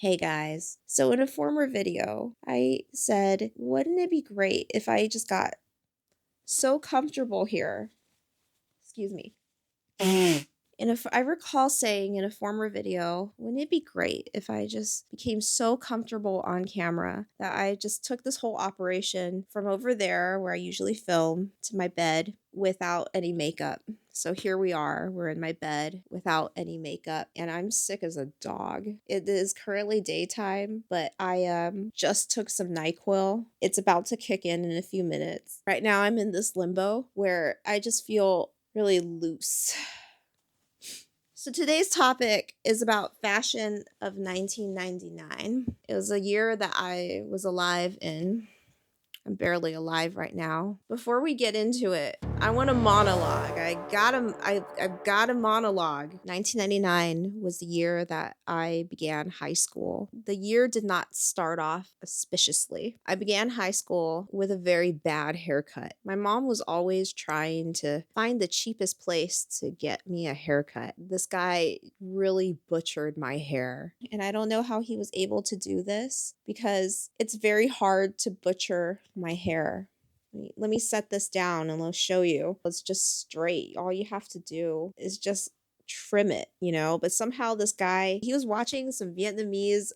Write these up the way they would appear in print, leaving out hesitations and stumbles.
Hey guys, so in a former video, I said, wouldn't it be great if I just got so comfortable here? Excuse me. And if I recall saying in a former video, wouldn't it be great if I just became so comfortable on camera that I just took this whole operation from over there where I usually film to my bed without any makeup. So here we are, we're in my bed without any makeup and I'm sick as a dog. It is currently daytime, but I just took some NyQuil. It's about to kick in a few minutes. Right now I'm in this limbo where I just feel really loose. So today's topic is about fashion of 1999. It was a year that I was alive in. I'm barely alive right now. Before we get into it, I want a monologue. I've got a monologue. 1999 was the year that I began high school. The year did not start off auspiciously. I began high school with a very bad haircut. My mom was always trying to find the cheapest place to get me a haircut. This guy really butchered my hair. And I don't know how he was able to do this because it's very hard to butcher my hair. Let me set this down and I'll show you. It's just straight. All you have to do is just trim it, but somehow this guy, he was watching some Vietnamese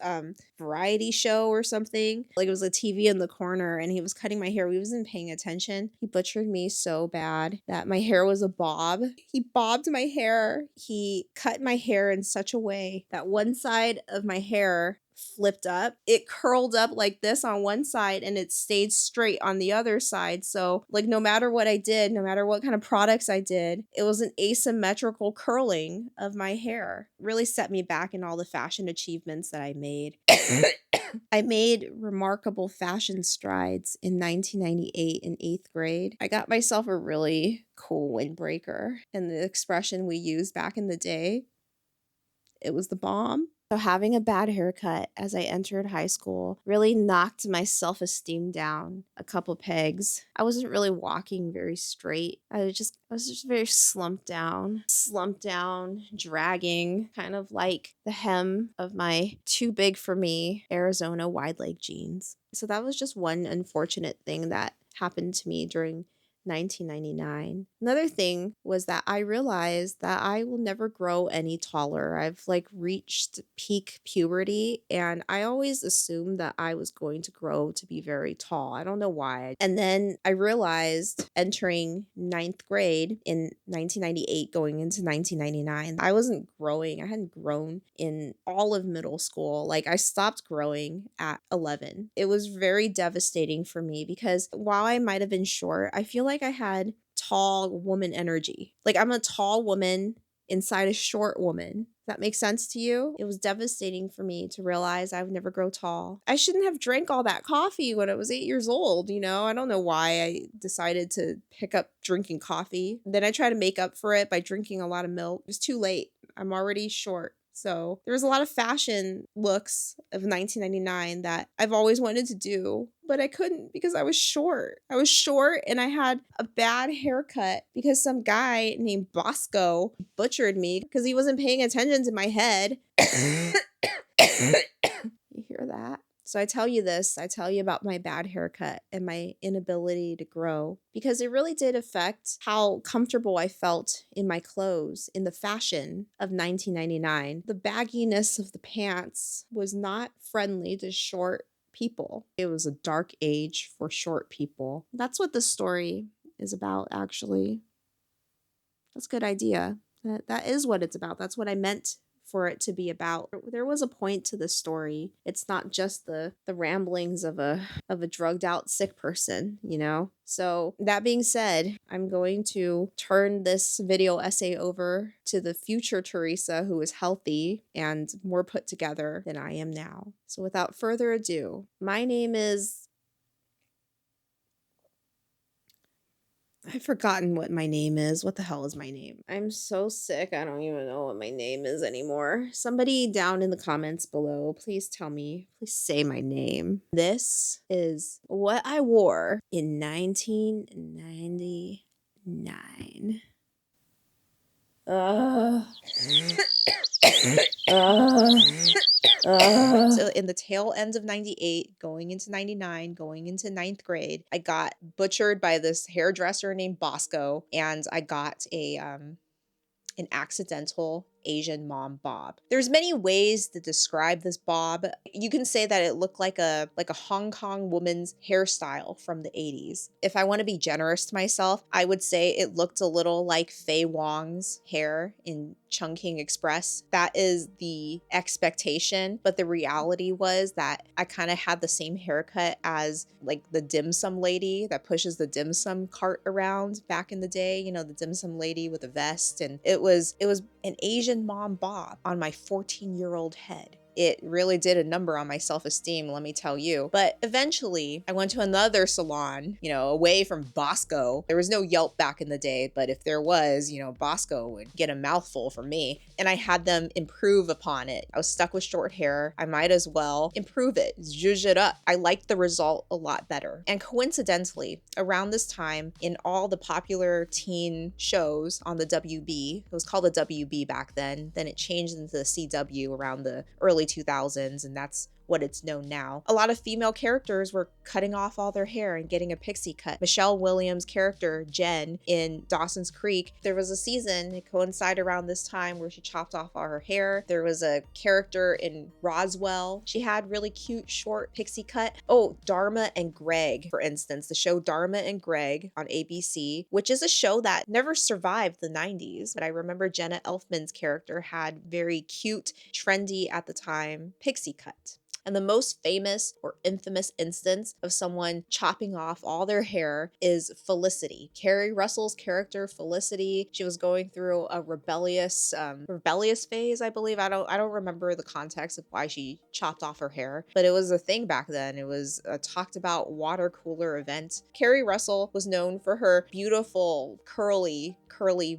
variety show or something, like it was a TV in the corner, and he was cutting my hair. We wasn't paying attention. He butchered me so bad that my hair was a bob. He bobbed my hair. He cut my hair in such a way that one side of my hair flipped up. It curled up like this on one side and it stayed straight on the other side. So like no matter what I did, no matter what kind of products I did, it was an asymmetrical curling of my hair. Really set me back in all the fashion achievements that I made. I made remarkable fashion strides in 1998 in 8th grade. I got myself a really cool windbreaker, and the expression we used back in the day, it was the bomb. So having a bad haircut as I entered high school really knocked my self-esteem down a couple pegs. I wasn't really walking very straight. I was just very slumped down, dragging, kind of like the hem of my too big for me Arizona wide leg jeans. So that was just one unfortunate thing that happened to me during 1999. Another thing was that I realized that I will never grow any taller. I've reached peak puberty and I always assumed that I was going to grow to be very tall. I don't know why. And then I realized entering 9th grade in 1998 going into 1999, I wasn't growing. I hadn't grown in all of middle school. I stopped growing at 11. It was very devastating for me because while I might have been short, I feel like I had tall woman energy. I'm a tall woman inside a short woman. That makes sense to you? It was devastating for me to realize I would never grow tall. I shouldn't have drank all that coffee when I was 8 years old, I don't know why I decided to pick up drinking coffee. Then I tried to make up for it by drinking a lot of milk. It was too late. I'm already short. So there was a lot of fashion looks of 1999 that I've always wanted to do, but I couldn't because I was short. I was short and I had a bad haircut because some guy named Bosco butchered me because he wasn't paying attention to my head. You hear that? So I tell you about my bad haircut and my inability to grow because it really did affect how comfortable I felt in my clothes, in the fashion of 1999. The bagginess of the pants was not friendly to short people. It was a dark age for short people. That's what the story is about, actually. That's a good idea. That is what it's about. That's what I meant for it to be about. There was a point to the story. It's not just the ramblings of a drugged out sick person, So that being said, I'm going to turn this video essay over to the future Teresa, who is healthy and more put together than I am now. So without further ado, my name is... I've forgotten what my name is. What the hell is my name? I'm so sick. I don't even know what my name is anymore. Somebody down in the comments below, please tell me. Please say my name. This is what I wore in 1999. So in the tail ends of 98, going into 99, going into ninth grade, I got butchered by this hairdresser named Bosco, and I got an accidental Asian mom bob. There's many ways to describe this bob. You can say that it looked like a Hong Kong woman's hairstyle from the 80s. If I want to be generous to myself, I would say it looked a little like Faye Wong's hair in Chungking Express. That is the expectation, but the reality was that I kind of had the same haircut as like the dim sum lady that pushes the dim sum cart around back in the day, you know, the dim sum lady with a vest, and it was an Asian mom bob on my 14-year-old head. It really did a number on my self-esteem, let me tell you. But eventually, I went to another salon, you know, away from Bosco. There was no Yelp back in the day, but if there was, you know, Bosco would get a mouthful from me. And I had them improve upon it. I was stuck with short hair. I might as well improve it, zhuzh it up. I liked the result a lot better. And coincidentally, around this time, in all the popular teen shows on the WB, it was called the WB back then it changed into the CW around the early 2000s, and that's what it's known now. A lot of female characters were cutting off all their hair and getting a pixie cut. Michelle Williams' character, Jen, in Dawson's Creek, there was a season, it coincided around this time, where she chopped off all her hair. There was a character in Roswell. She had really cute, short pixie cut. Oh, Dharma and Greg, for instance, the show Dharma and Greg on ABC, which is a show that never survived the 90s. But I remember Jenna Elfman's character had very cute, trendy at the time, pixie cut. And the most famous or infamous instance of someone chopping off all their hair is Felicity. Carrie Russell's character, Felicity, she was going through a rebellious phase, I believe. I don't remember the context of why she chopped off her hair, but it was a thing back then. It was a talked about water cooler event. Carrie Russell was known for her beautiful curly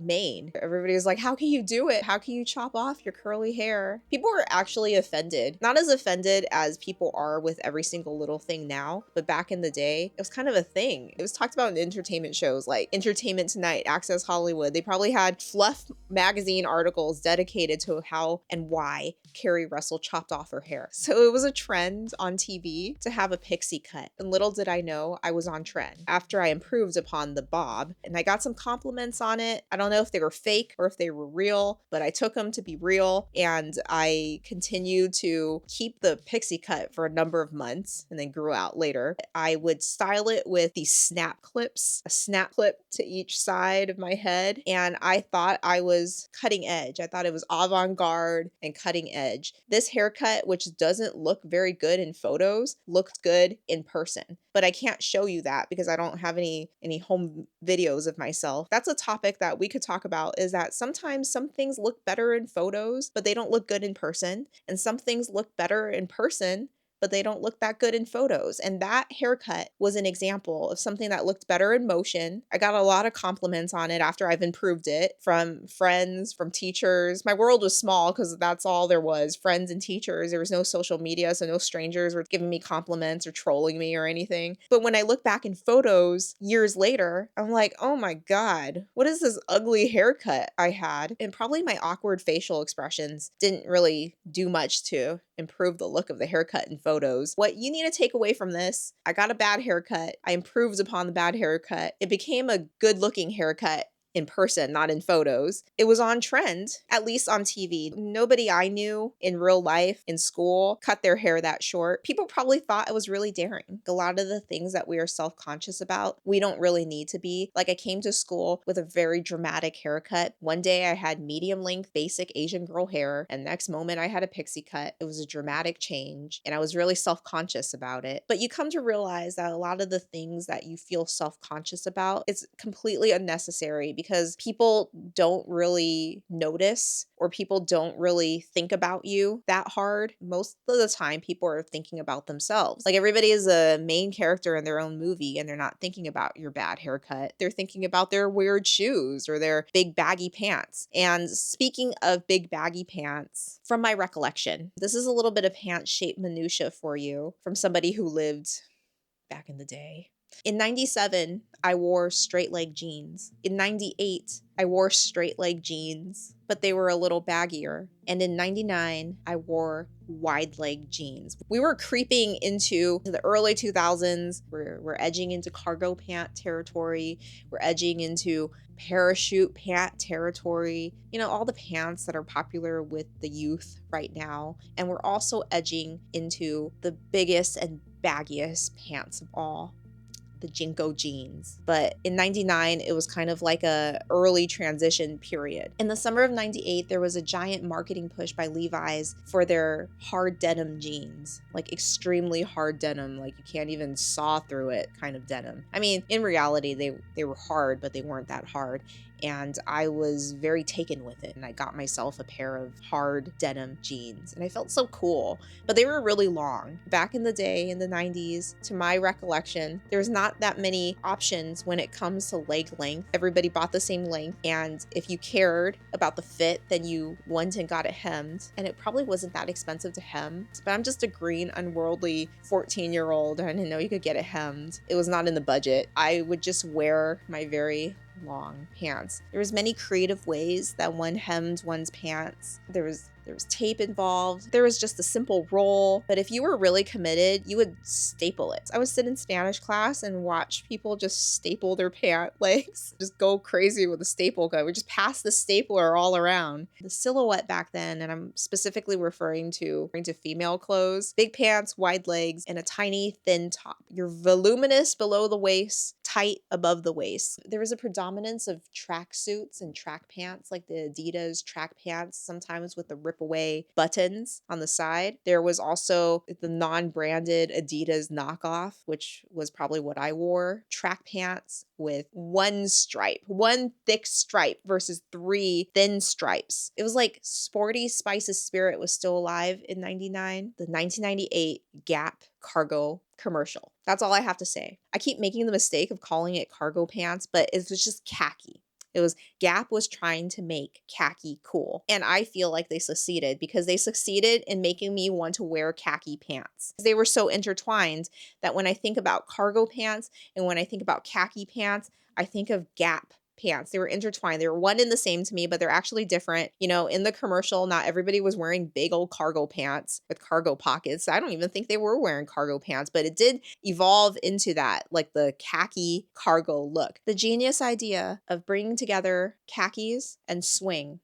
mane. Everybody was like, how can you do it? How can you chop off your curly hair? People were actually offended. Not as offended as people are with every single little thing now, but back in the day, it was kind of a thing. It was talked about in entertainment shows like Entertainment Tonight, Access Hollywood. They probably had Fluff magazine articles dedicated to how and why Carrie Russell chopped off her hair. So it was a trend on TV to have a pixie cut. And little did I know I was on trend after I improved upon the bob, and I got some compliments on it. I don't know if they were fake or if they were real, but I took them to be real, and I continued to keep the pixie cut for a number of months and then grew out later. I would style it with these snap clips, a snap clip to each side of my head, and I thought I was cutting edge. I thought it was avant-garde and cutting edge. This haircut, which doesn't look very good in photos, looked good in person. But I can't show you that because I don't have any home videos of myself. That's a topic that we could talk about, is that sometimes some things look better in photos, but they don't look good in person. And some things look better in person, but they don't look that good in photos. And that haircut was an example of something that looked better in motion. I got a lot of compliments on it after I've improved it from friends, from teachers. My world was small because that's all there was, friends and teachers. There was no social media, so no strangers were giving me compliments or trolling me or anything. But when I look back in photos years later, I'm like, oh my God, what is this ugly haircut I had? And probably my awkward facial expressions didn't really do much to improve the look of the haircut in photos. What you need to take away from this, I got a bad haircut. I improved upon the bad haircut. It became a good looking haircut in person, not in photos. It was on trend, at least on TV. Nobody I knew in real life, in school, cut their hair that short. People probably thought it was really daring. A lot of the things that we are self-conscious about, we don't really need to be. Like, I came to school with a very dramatic haircut. One day I had medium length, basic Asian girl hair, and next moment I had a pixie cut. It was a dramatic change, and I was really self-conscious about it. But you come to realize that a lot of the things that you feel self-conscious about, it's completely unnecessary, because people don't really notice, or people don't really think about you that hard. Most of the time, people are thinking about themselves. Like, everybody is a main character in their own movie, and they're not thinking about your bad haircut. They're thinking about their weird shoes or their big baggy pants. And speaking of big baggy pants, from my recollection, this is a little bit of pant shape minutia for you from somebody who lived back in the day. In 97, I wore straight leg jeans. In 98, I wore straight leg jeans, but they were a little baggier. And in 99, I wore wide leg jeans. We were creeping into the early 2000s. We're edging into cargo pant territory. We're edging into parachute pant territory. You know, all the pants that are popular with the youth right now. And we're also edging into the biggest and baggiest pants of all, the Jnco Jeans. But in 99, it was kind of like a early transition period. In the summer of 98, there was a giant marketing push by Levi's for their hard denim jeans, like extremely hard denim, like you can't even saw through it kind of denim. I mean, in reality, they were hard, but they weren't that hard. And I was very taken with it. And I got myself a pair of hard denim jeans. And I felt so cool. But they were really long. Back in the day, in the 90s, to my recollection, there's not that many options when it comes to leg length. Everybody bought the same length. And if you cared about the fit, then you went and got it hemmed. And it probably wasn't that expensive to hem. But I'm just a green, unworldly 14-year-old. I didn't know you could get it hemmed. It was not in the budget. I would just wear my very long pants. There was many creative ways that one hemmed one's pants. There was tape involved. There was just a simple roll. But if you were really committed, you would staple it. I would sit in Spanish class and watch people just staple their pant legs, just go crazy with a staple gun. We just pass the stapler all around. The silhouette back then, and I'm specifically referring to female clothes, big pants, wide legs, and a tiny thin top. You're voluminous below the waist, tight above the waist. There was a predominance of track suits and track pants, like the Adidas track pants, sometimes with the rip away buttons on the side. There was also the non-branded Adidas knockoff, which was probably what I wore. Track pants with one thick stripe versus 3 thin stripes. It was like Sporty Spice's spirit was still alive in 99. The 1998 Gap cargo commercial. That's all I have to say. I keep making the mistake of calling it cargo pants, but it was just khaki. It was Gap was trying to make khaki cool. And I feel like they succeeded because they succeeded in making me want to wear khaki pants. They were so intertwined that when I think about cargo pants and when I think about khaki pants, I think of Gap pants. They were intertwined. They were one and the same to me, but they're actually different. You know, in the commercial, not everybody was wearing big old cargo pants with cargo pockets. I don't even think they were wearing cargo pants, but it did evolve into that, like the khaki cargo look. The genius idea of bringing together khakis and swing,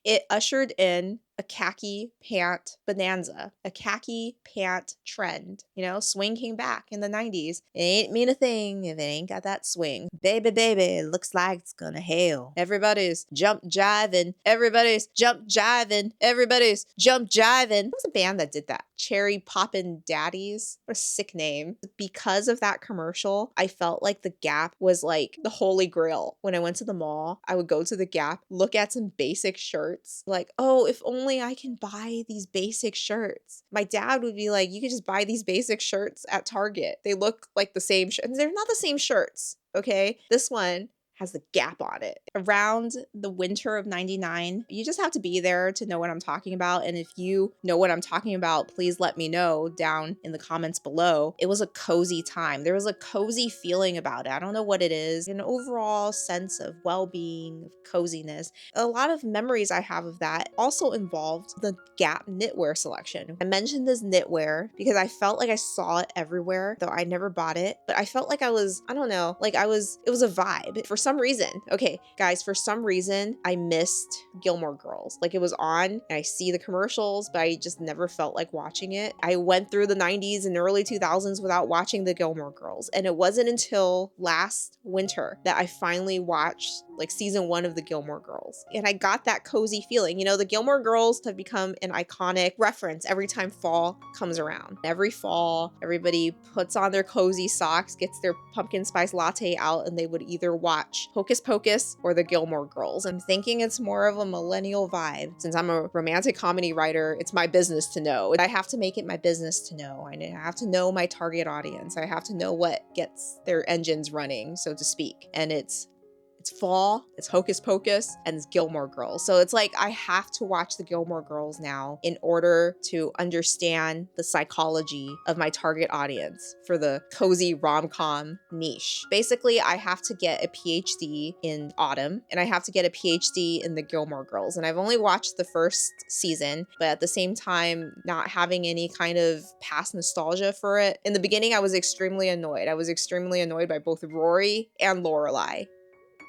it ushered in a khaki pant bonanza, a khaki pant trend. You know, swing came back in the 90s. It ain't mean a thing if it ain't got that swing. Baby, it looks like it's gonna hail. Everybody's jump jiving. Everybody's jump jiving. Everybody's jump jiving. There was a band that did that. Cherry Poppin' Daddies. What a sick name. Because of that commercial, I felt like the Gap was like the holy grail. When I went to the mall, I would go to the Gap, look at some basic shirts. Like, oh, if only I can buy these basic shirts. My dad would be like, you could just buy these basic shirts at Target. They look like the same they're not the same shirts, okay? This one has the Gap on it. Around the winter of 99, you just have to be there to know what I'm talking about. And if you know what I'm talking about, please let me know down in the comments below. It was a cozy time. There was a cozy feeling about it. I don't know what it is. An overall sense of well-being, of coziness. A lot of memories I have of that also involved the Gap knitwear selection. I mentioned this knitwear because I felt like I saw it everywhere, though I never bought it. But I felt like I was, I don't know, like it was a vibe. For some reason, okay, guys, for some reason, I missed Gilmore Girls. Like it was on and I see the commercials, but I just never felt like watching it. I went through the 90s and early 2000s without watching the Gilmore Girls. And it wasn't until last winter that I finally watched like season 1 of the Gilmore Girls. And I got that cozy feeling. You know, the Gilmore Girls have become an iconic reference every time fall comes around. Every fall, everybody puts on their cozy socks, gets their pumpkin spice latte out, and they would either watch Hocus Pocus or the Gilmore Girls. I'm thinking it's more of a millennial vibe. Since I'm a romantic comedy writer, it's my business to know. I have to make it my business to know. I have to know my target audience. I have to know what gets their engines running, so to speak. And it's It's fall, it's Hocus Pocus, and it's Gilmore Girls. So it's like I have to watch the Gilmore Girls now in order to understand the psychology of my target audience for the cozy rom-com niche. Basically, I have to get a PhD in Autumn, and I have to get a PhD in the Gilmore Girls. And I've only watched the first season, but at the same time, not having any kind of past nostalgia for it. In the beginning, I was extremely annoyed. I was extremely annoyed by both Rory and Lorelai.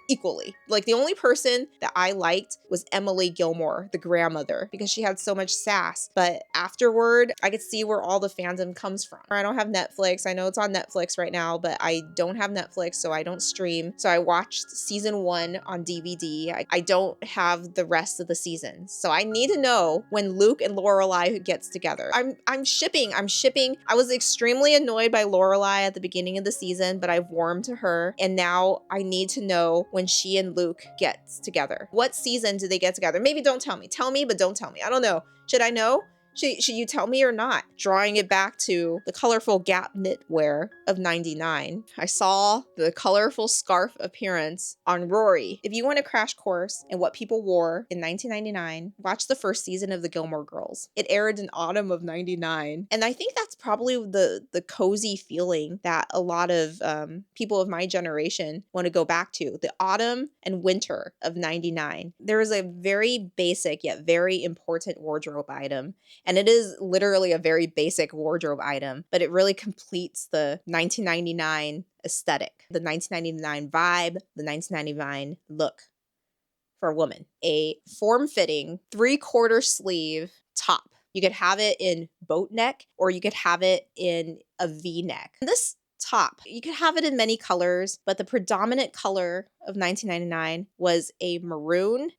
Equally. Like, the only person that I liked was Emily Gilmore, the grandmother, because she had so much sass. But afterward, I could see where all the fandom comes from. I don't have Netflix. I know it's on Netflix right now, but I don't have Netflix, so I don't stream. So I watched season 1 on DVD. I don't have the rest of the seasons. So I need to know when Luke and Lorelai gets together. I'm shipping. I was extremely annoyed by Lorelai at the beginning of the season, but I've warmed to her. And now I need to know when she and Luke gets together. What season do they get together? Maybe don't tell me. Tell me, but don't tell me. I don't know. Should I know? Should you tell me or not? Drawing it back to the colorful Gap knitwear of 99, I saw the colorful scarf appearance on Rory. If you want a crash course in what people wore in 1999, watch the first season of the Gilmore Girls. It aired in autumn of 99. And I think that's probably the cozy feeling that a lot of people of my generation want to go back to. The autumn and winter of 99. There is a very basic yet very important wardrobe item. And it is literally a very basic wardrobe item, but it really completes the 1999 aesthetic, the 1999 vibe, the 1999 look for a woman. A form-fitting 3/4 sleeve top. You could have it in boat neck or you could have it in a V-neck. This top, you could have it in many colors, but the predominant color of 1999 was a maroon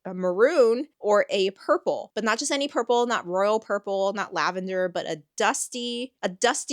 or a purple, but not just any purple, not royal purple, not lavender, but a dusty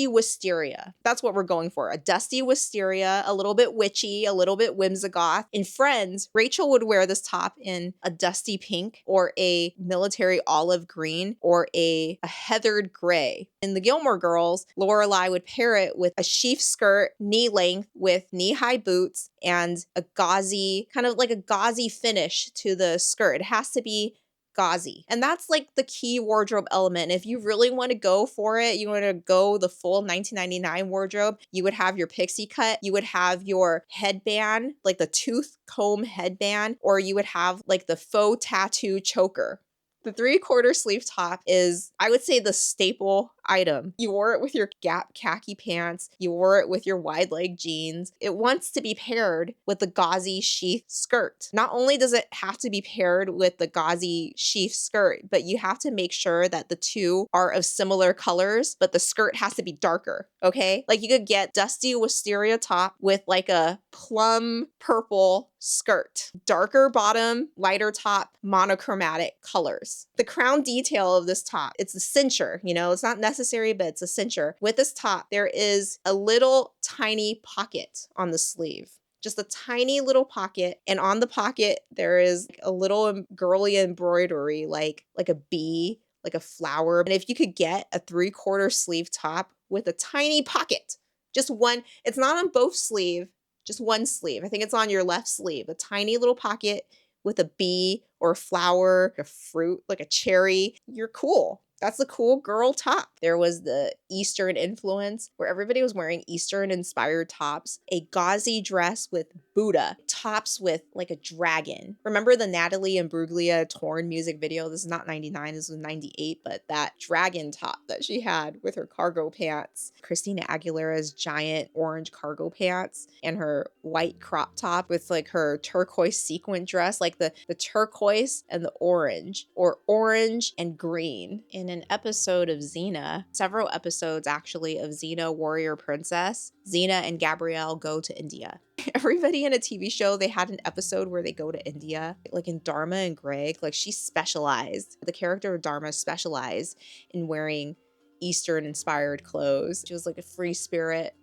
wisteria. That's what we're going for. A dusty wisteria, a little bit witchy, a little bit whimsigoth. In Friends, Rachel would wear this top in a dusty pink or a military olive green or a heathered gray. In the Gilmore Girls, Lorelai would pair it with a sheath skirt, knee length with knee-high boots and a gauzy, kind of like a gauzy finish to the skirt. It has to be gauzy. And that's like the key wardrobe element. If you really want to go for it, you want to go the full 1999 wardrobe, you would have your pixie cut, you would have your headband, like the tooth comb headband, or you would have like the faux tattoo choker. The 3/4 sleeve top is, I would say, the staple item. You wore it with your Gap khaki pants. You wore it with your wide leg jeans. It wants to be paired with the gauzy sheath skirt. Not only does it have to be paired with the gauzy sheath skirt, but you have to make sure that the two are of similar colors, but the skirt has to be darker, okay? Like you could get dusty wisteria top with like a plum purple skirt. Darker bottom, lighter top, monochromatic colors. The crown detail of this top, it's a cincher, you know, it's not necessary, but it's a cincher. With this top, there is a little tiny pocket on the sleeve. Just a tiny little pocket, and on the pocket, there is a little girly embroidery, like a bee, like a flower. And if you could get a 3/4 sleeve top with a tiny pocket, just one, it's not on both sleeves, just one sleeve. I think it's on your left sleeve, a tiny little pocket with a bee or a flower, a fruit, like a cherry. You're cool. That's a cool girl top. There was the Eastern influence where everybody was wearing Eastern inspired tops, a gauzy dress with Buddha, tops with like a dragon. Remember the Natalie Imbruglia Torn music video? This is not 99, this was 98, but that dragon top that she had with her cargo pants. Christina Aguilera's giant orange cargo pants and her white crop top with like her turquoise sequin dress, like the turquoise and the orange, or orange and green. In an episode of Xena, several episodes actually of Xena Warrior Princess, Xena and Gabrielle go to India. Everybody in a TV show, they had an episode where they go to India. Like in Dharma and Greg, like she specialized. The character of Dharma specialized in wearing Eastern inspired clothes. She was like a free spirit.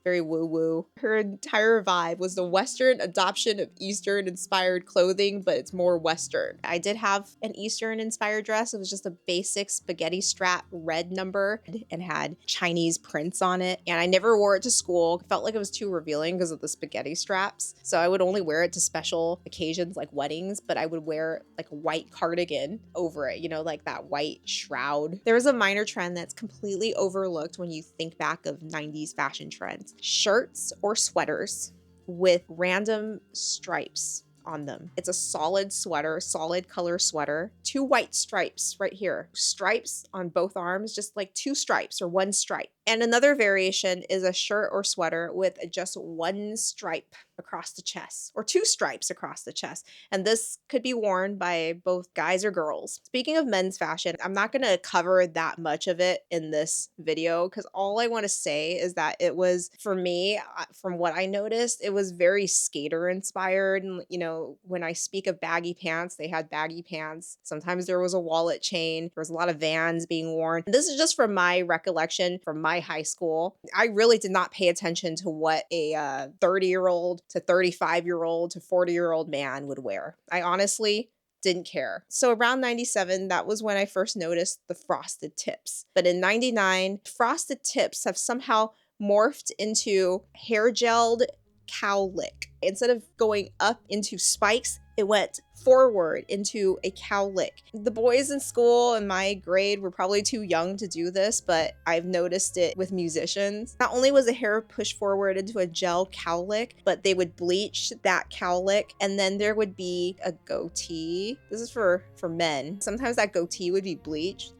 very woo-woo. Her entire vibe was the Western adoption of Eastern-inspired clothing, but it's more Western. I did have an Eastern-inspired dress. It was just a basic spaghetti strap red number and had Chinese prints on it. And I never wore it to school. It felt like it was too revealing because of the spaghetti straps. So I would only wear it to special occasions like weddings, but I would wear like a white cardigan over it, you know, like that white shroud. There was a minor trend that's completely overlooked when you think back of 90s fashion trends. Shirts or sweaters with random stripes on them. It's a solid sweater, solid color sweater, 2 white stripes right here. Stripes on both arms, just like 2 stripes or 1 stripe. And another variation is a shirt or sweater with just 1 stripe across the chest or 2 stripes across the chest. And this could be worn by both guys or girls. Speaking of men's fashion, I'm not going to cover that much of it in this video because all I want to say is that it was, for me, from what I noticed, it was very skater inspired. And, you know, when I speak of baggy pants, they had baggy pants. Sometimes there was a wallet chain. There was a lot of Vans being worn. And this is just from my recollection from my high school. I really did not pay attention to what a 30-year-old to 35-year-old to 40-year-old man would wear. I honestly didn't care. So around 97, that was when I first noticed the frosted tips. But in 99, frosted tips have somehow morphed into hair gelled cowlick. Instead of going up into spikes, it went forward into a cowlick. The boys in school in my grade were probably too young to do this, but I've noticed it with musicians. Not only was the hair pushed forward into a gel cowlick, but they would bleach that cowlick, and then there would be a goatee. This is for men. Sometimes that goatee would be bleached.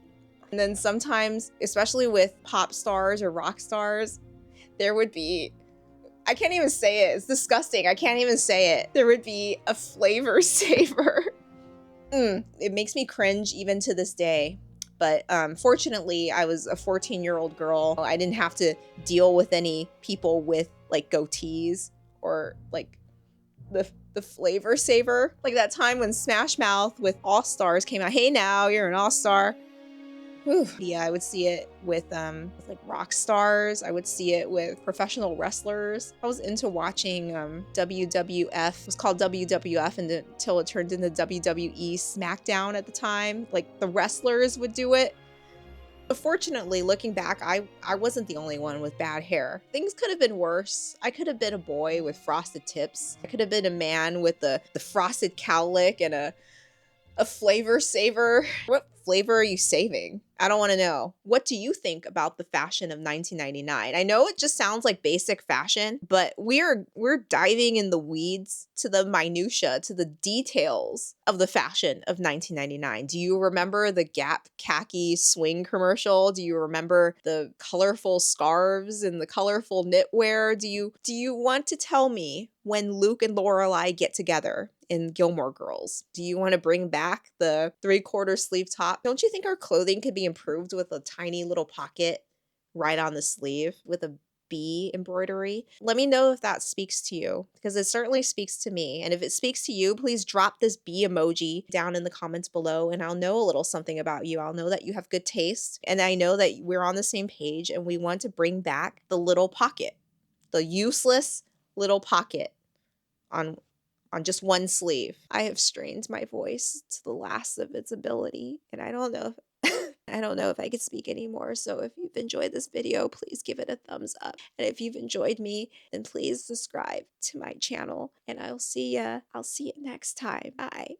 And then sometimes, especially with pop stars or rock stars, there would be, I can't even say it. It's disgusting. I can't even say it. There would be a flavor saver. It makes me cringe even to this day. But fortunately, I was a 14-year-old girl. I didn't have to deal with any people with like goatees or like the flavor saver. Like that time when Smash Mouth with All Stars came out. Hey now, you're an all-star. Whew. Yeah, I would see it with like rock stars. I would see it with professional wrestlers. I was into watching WWF. It was called WWF until it turned into WWE SmackDown at the time. Like the wrestlers would do it. But fortunately, looking back, I wasn't the only one with bad hair. Things could have been worse. I could have been a boy with frosted tips. I could have been a man with the frosted cowlick and a flavor saver. What flavor are you saving? I don't want to know. What do you think about the fashion of 1999? I know it just sounds like basic fashion, but we're diving in the weeds to the minutia, to the details of the fashion of 1999. Do you remember the Gap Khaki swing commercial? Do you remember the colorful scarves and the colorful knitwear? Do you want to tell me when Luke and Lorelai get together in Gilmore Girls? Do you want to bring back the 3/4 sleeve top? Don't you think our clothing could be improved with a tiny little pocket right on the sleeve with a bee embroidery? Let me know if that speaks to you, because it certainly speaks to me. And if it speaks to you, please drop this bee emoji down in the comments below and I'll know a little something about you. I'll know that you have good taste and I know that we're on the same page and we want to bring back the little pocket, the useless little pocket on just one sleeve. I have strained my voice to the last of its ability, and I don't know if I could speak anymore. So if you've enjoyed this video, please give it a thumbs up. And if you've enjoyed me, then please subscribe to my channel. And I'll see you next time. Bye.